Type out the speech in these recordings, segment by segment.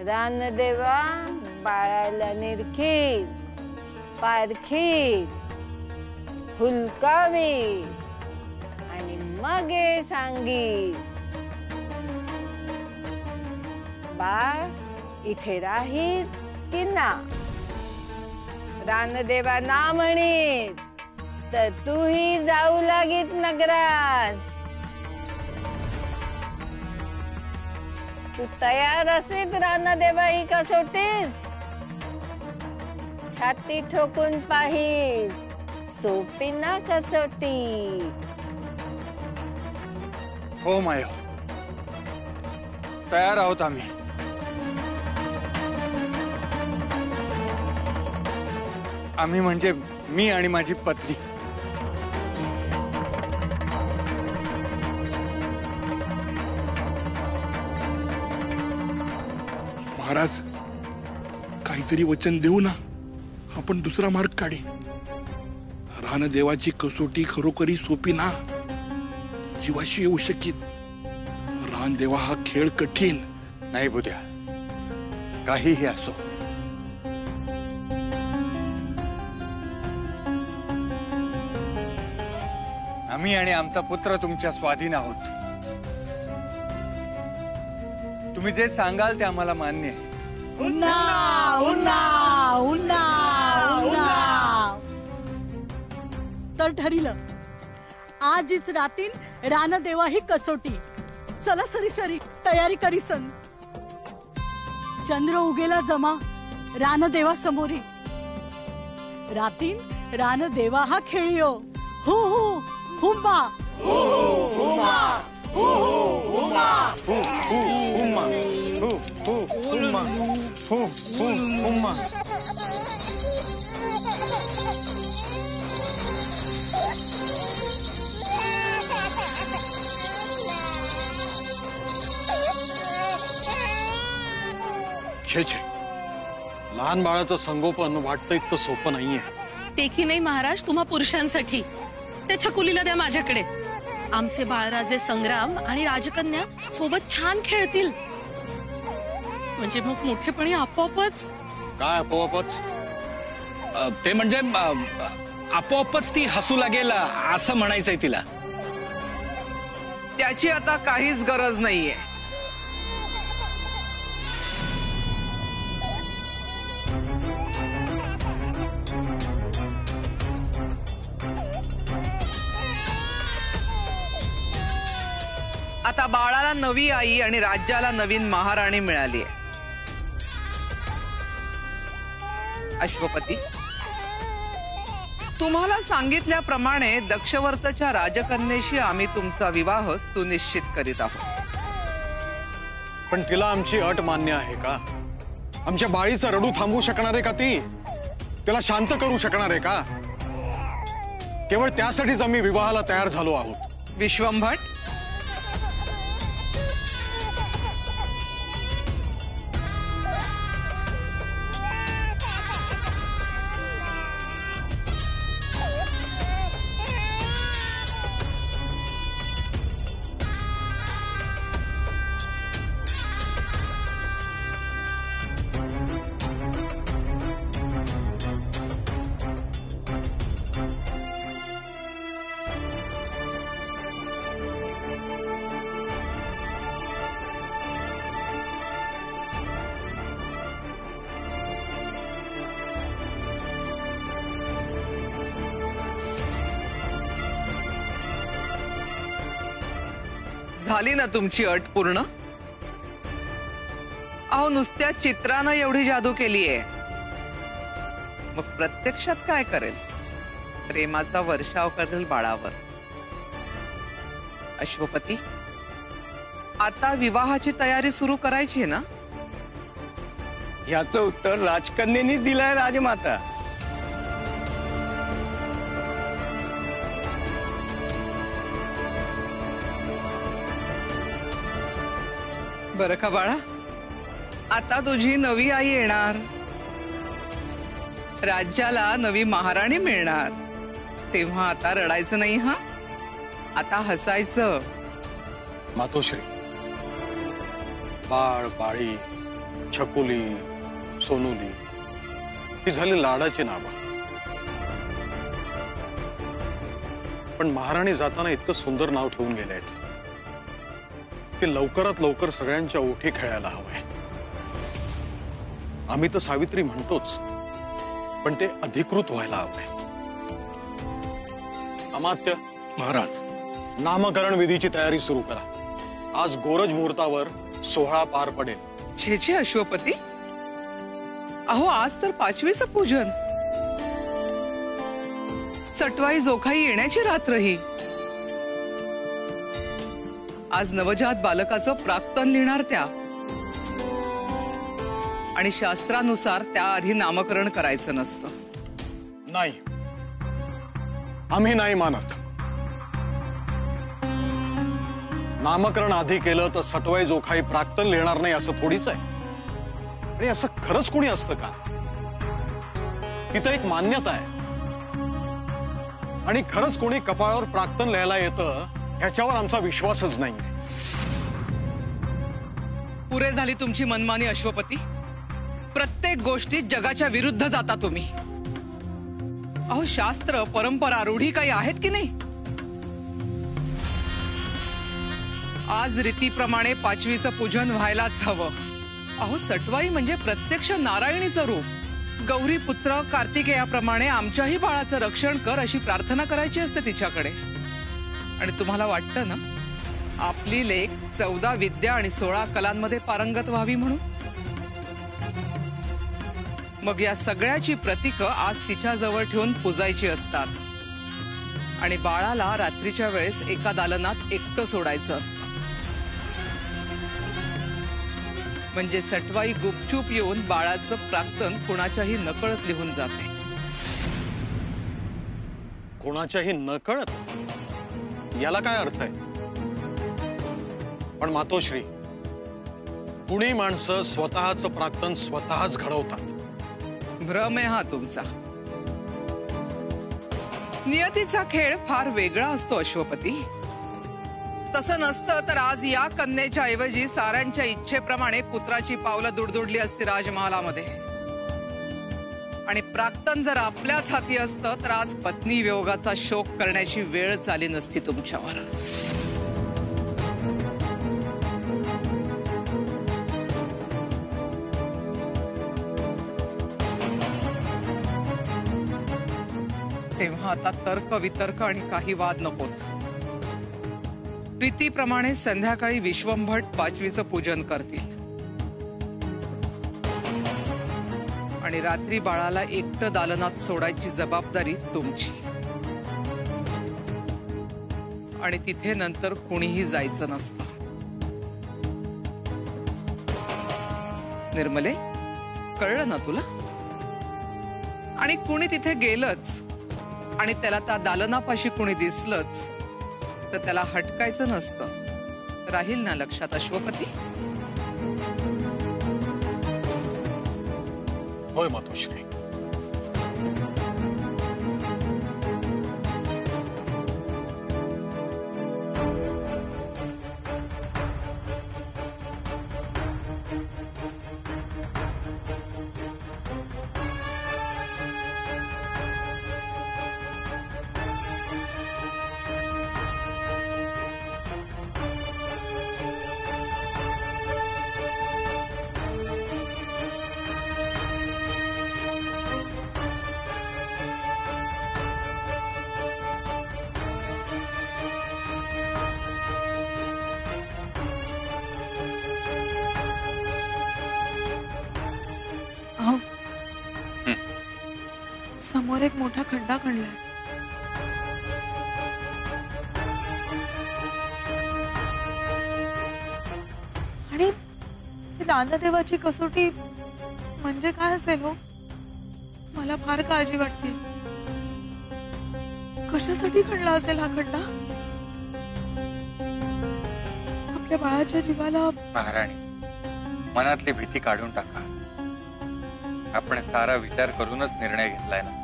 रानदेवा बाळाला निरखील, पारखील, हुलकावी आणि मग सांगी, बाळ इथे राहील की ना? रानदेवा ना म्हणीत तर तूही जाऊ लागीत नगरास. तू तयार असेल रानदेवा ही कसोटीस? छाती ठोकून पाहिस, सोपी ना कसोटी. हो माया, तयार आहोत आम्ही. आम्ही म्हणजे मी आणि माझी पत्नी. महाराज, काहीतरी वचन देऊ ना, आपण दुसरा मार्ग काढी. रानदेवाची कसोटी खरोखरी सोपी ना, जीवाशी येऊ शकीत. रानदेवा हा खेळ कठीण नाही बुद्या, काहीही असो. आम्ही आणि आमचा पुत्र तुमच्या स्वाधीन आहोत. तुम्ही जे सांगाल ते आम्हाला मान्य आहे. उन्ना, उन्ना, उन्ना, उन्ना. तर ठरिलं, आजच रातीन रानदेवा ही कसोटी. चला सरी सरी तयारी करी सन. चंद्र उगेला जमा रानदेवा समोरी. रातीन रानदेवा हा खेळियो. हो हो हुंबा, हो हो हुमा, हो हो हुमा, हो हो हुम्मा, हो हो हुम्मा, हो हो हुम्मा. छे छे, लहान बाळाचं संगोपन वाटतं इतकं सोपं नाहीये. ते की नाही महाराज, तुम्हा पुरुषांसाठी. त्या छकुलीला द्या माझ्याकडे. आमचे बाळराजे संग्राम आणि राजकन्या सोबत छान खेळतील. म्हणजे मग मोठेपणी आपोआपच. काय आपोआपच? ते म्हणजे आपोआपच ती हसू लागेल असं म्हणायचंय तिला. त्याची आता काहीच गरज नाहीये. आता बाळाला नवी आई आणि राज्याला नवीन महाराणी मिळाली आहे. अश्वपती, तुम्हाला सांगितल्याप्रमाणे दक्षवर्तच्या राजकन्येशी आम्ही तुमचा विवाह सुनिश्चित करीत आहोत. पण तिला आमची अट मान्य आहे का? आमच्या बाळीचं रडू थांबवू शकणार आहे का ती? तिला शांत करू शकणार आहे का? केवळ त्यासाठीच आम्ही विवाहाला तयार झालो आहोत. विश्वंभट, झाली ना तुमची अट पूर्ण? अहो, नुसत्या चित्रानं एवढी जादू केलीये, मग प्रत्यक्षात काय करेल? प्रेमाचा वर्षाव करेल बाळावर. अश्वपती, आता विवाहाची तयारी सुरू करायची ना? याचं उत्तर राजकन्येनीच दिलंय राजमाता. बरं का बाळा, आता तुझी नवी आई येणार, राज्याला नवी महाराणी मिळणार. तेव्हा आता रडायचं नाही हा, आता हसायचं. मातोश्री, बाळ बाळी छकुली, सोनुली ही झाली लाडाची नावं. पण महाराणी जाताना इतकं सुंदर नाव ठेवून गेले आहेत की लवकरात लवकर सगळ्यांच्या ओठी खेळायला हवंय. आम्ही तर सावित्री म्हणतोच, पण ते अधिकृत व्हायला हवंय. अमात्य महाराज, नामकरण विधीची तयारी सुरू करा. आज गोरज मुहूर्तावर सोहळा पार पडेल. छे छे अश्वपती, अहो आज तर 5वीचं पूजन. सटवाई जोखाई येण्याची रात्र ही. आज नवजात बालकाचं प्राक्तन लिहिणार त्या, आणि शास्त्रानुसार त्याआधी नामकरण करायचं नसतं. नाही, आम्ही नाही मानत. नामकरण आधी केलं तर सटवाई जोखाई प्राक्तन लिहिणार नाही असं थोडीच आहे. आणि असं खरंच कोणी असतं का? तिथं एक मान्यता आहे. आणि खरंच कोणी कपाळावर प्राक्तन लिहायला येतं ह्याच्यावर आमचा विश्वासच नाही. पुरे झाली तुमची मनमानी अश्वपती. प्रत्येक गोष्टीत जगाच्या विरुद्ध जाता तुम्ही. अहो शास्त्र, परंपरा, रूढी काही आहेत की नाही? आज रीतीप्रमाणे 5वीचं पूजन व्हायलाच हवं. अहो सटवाई म्हणजे प्रत्यक्ष नारायणीचं रूप. गौरी पुत्र कार्तिकेयाप्रमाणे आमच्याही बाळाचं रक्षण कर अशी प्रार्थना करायची असते तिच्याकडे. आणि तुम्हाला वाटतं ना आपली लेक 14 विद्या आणि 16 कलांमध्ये पारंगत व्हावी म्हणून? मग या सगळ्याची प्रतीकं आज तिच्या जवळ ठेवून पुजायची असतात. आणि बाळाला रात्रीच्या वेळेस एका दालनात एकटं सोडायचं असतं. म्हणजे सटवाई गुपचूप येऊन बाळाचं प्राक्तन कुणाच्याही नकळत लिहून जाते. कोणाच्याही नकळत? याला काय अर्थ आहे? पण मातोश्री, कुणी माणसं स्वतःचं प्राक्तन स्वतःच घडवतात. भ्रम आहे हा तुमचा. नियतीचा खेळ फार वेगळा असतो अश्वपती. तसं नसतं तर आज या कन्येच्या ऐवजी साऱ्यांच्या इच्छेप्रमाणे पुत्राची पावलं दुडदुडली असती राजमहालामध्ये. आणि प्राक्तन जर आपल्याच हाती असतं तर आज पत्नी वियोगाचा शोक करण्याची वेळच आली नसती तुमच्यावर. तेव्हा आता तर्क वितर्क आणि काही वाद नकोत. प्रीतीप्रमाणे संध्याकाळी विश्वंभट 5वीचं पूजन करतील. आणि रात्री बाळाला एकटं दालनात सोडायची जबाबदारी तुमची. आणि तिथे नंतर कुणीही जायचं नसतं. निर्मले, कळलं ना तुला? आणि कुणी तिथे गेलंच आणि त्याला त्या दालनापाशी कुणी दिसलंच तर त्याला हटकायचं नसतं. राहील ना लक्षात अश्वपती? होय मातोश्री. समोर एक मोठा खड्डा खणलाय. आणि रानदेवाची कसोटी म्हणजे काय असेल हो? मला फार काळजी वाटते. कशासाठी खणला असेल हा खड्डा? आपल्या बाळाच्या जीवाला. महाराणी, मनातली भीती काढून टाका. आपण सारा विचार करूनच निर्णय घेतलाय ना.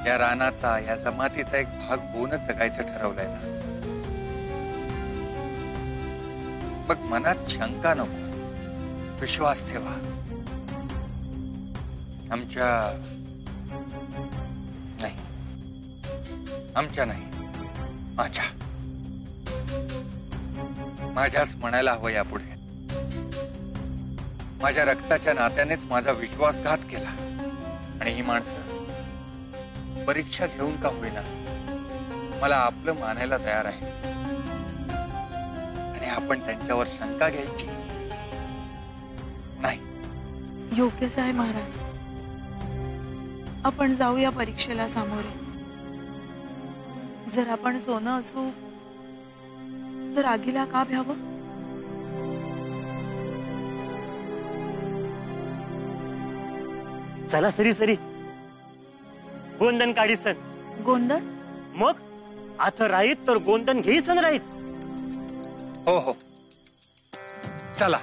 या रानाचा, या जमातीचा एक भाग होऊनच जगायचं ठरवलंय ना. मग मनात शंका नको. विश्वास ठेवा. आमच्या नाही, माझ्याच म्हणायला हवं यापुढे. माझ्या रक्ताच्या नात्यानेच माझा विश्वासघात केला आणि ही माणसं परीक्षा घेऊन का होईना मला आपलं मानायला तयार आहे. आणि आपण त्यांच्यावर शंका घ्यायची नाही. योग्यच आहे महाराज. आपण जाऊया परीक्षेला सामोरे. जर आपण सोनं असू तर आगीला का भ्यावं? चला सरी गोंधन काढीसन. गोंधन? मग आता राहीत तर गोंधन घेईसन राहीत. हो चला.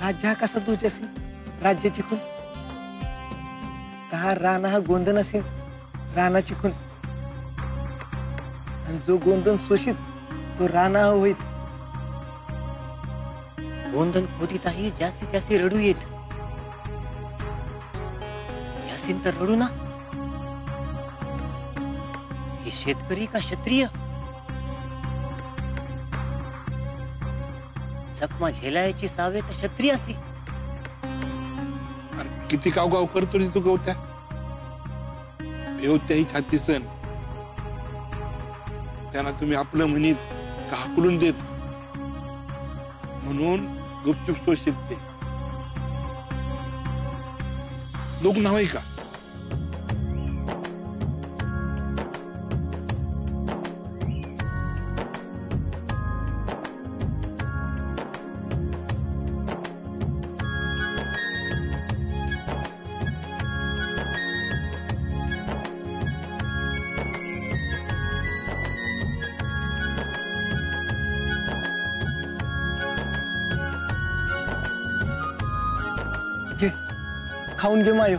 राज्य कसा तुझे राज्याची खून का राणा हा गोंधन असेल राणाची खून आणि जो गोंधन शोषित तो राणा होईत. गोंधन खोदीतही जास्तीत जास्त रडू येत. यासीन तर रडू ना. हे शेतकरी का क्षत्रिय जखमा झेलायची सावे तर क्षत्रिय असी. किती गाव करतो रे तू गवत्या. येवत्याही छाती सण त्यांना तुम्ही आपलं म्हणीत का हाकलून देत म्हणून गुपचूप शोषित ते लोक नव्हे का. खाऊन घे मायो.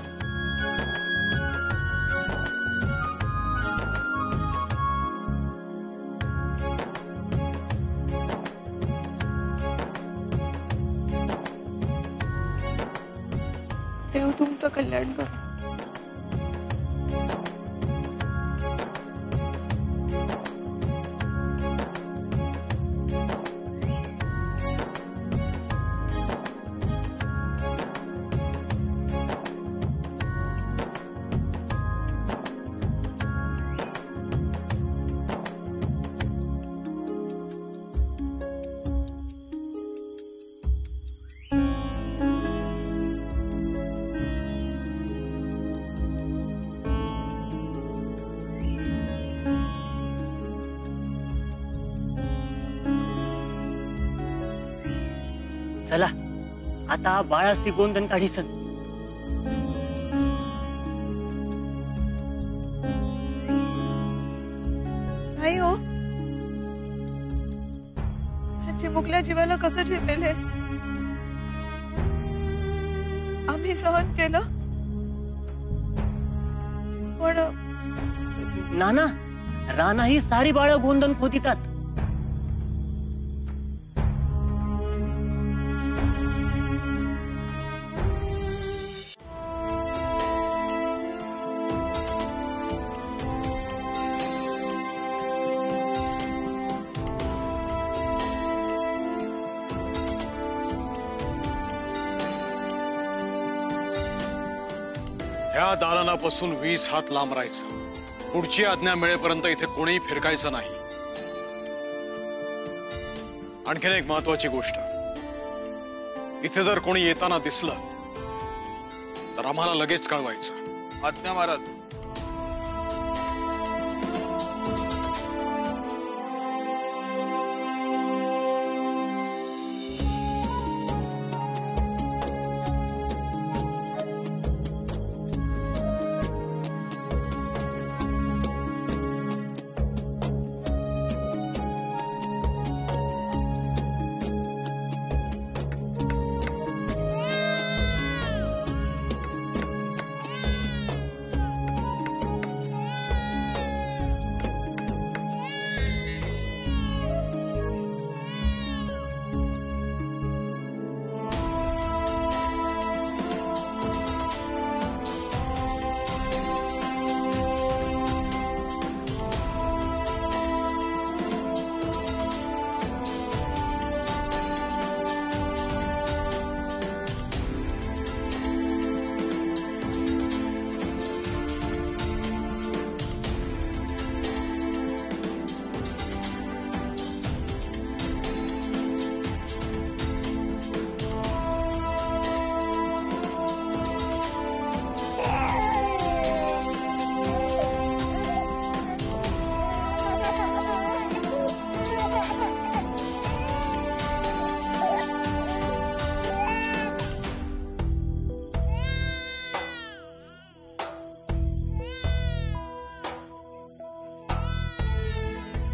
देव तुमचं कल्याण करो. चला आता बाळासी गोंधन काढीसन. भुकल्या जीवाला कसं झेपेल हे? आम्ही सहन केलं, पण नाना, राणा ही सारी बाळ गोंधन खोदितात. ह्या दालनापासून 20 हात लांब राहायचं. पुढची आज्ञा मिळेपर्यंत इथे कोणीही फिरकायचं नाही. आणखीन एक महत्वाची गोष्ट, इथे जर कोणी येताना दिसलं तर आम्हाला लगेच कळवायचं. आज्ञा महाराज.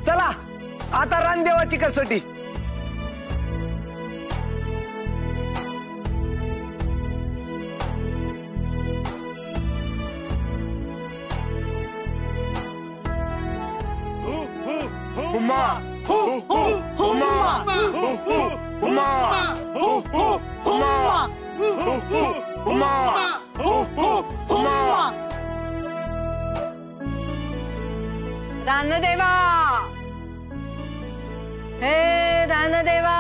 चला आता रानदेवाची कसोटी. हुम्मा हुम्मा हुम्मा हुम्मा हुम्मा हुम्मा. रानदेवा, हे रानदेवा,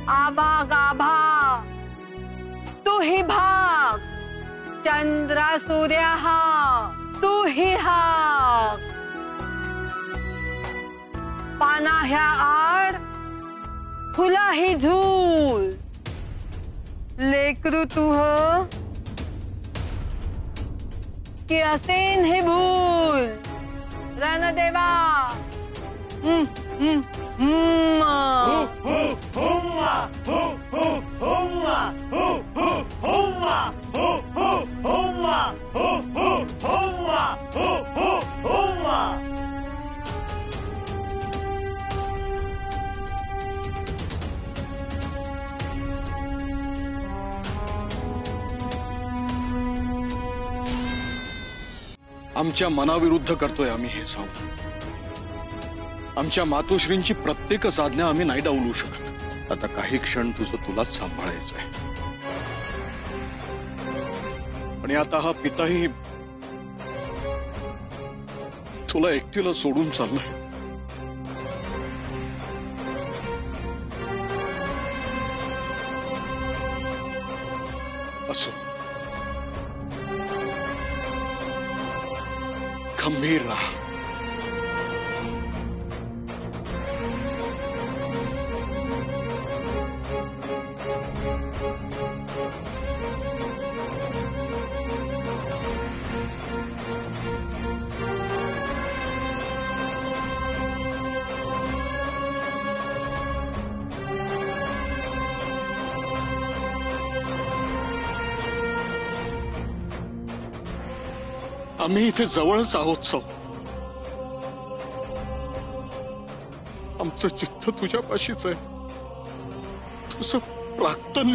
आबा गाभा तू ही भाग, चंद्रा सूर्य हा तू ही हाक. पाना ह्या आड फुला ही झूल, लेकरू तुह की असेन हे भूल. रणदेवा आमच्या मनाविरुद्ध करतोय आम्ही हे साऊ. आमच्या मातोश्रींची प्रत्येकच आज्ञा आम्ही नाही डावलू शकत. आता काही क्षण तुलाच सांभाळायचंय. आणि आता हा पिताही तुला एकटीला सोडून चाललाय. असो, खंबीर राहा. आम्ही इथे जवळच आहोत साऊ. माझं चित्त तुझ्यापाशीच आहे. तुझं प्राक्तन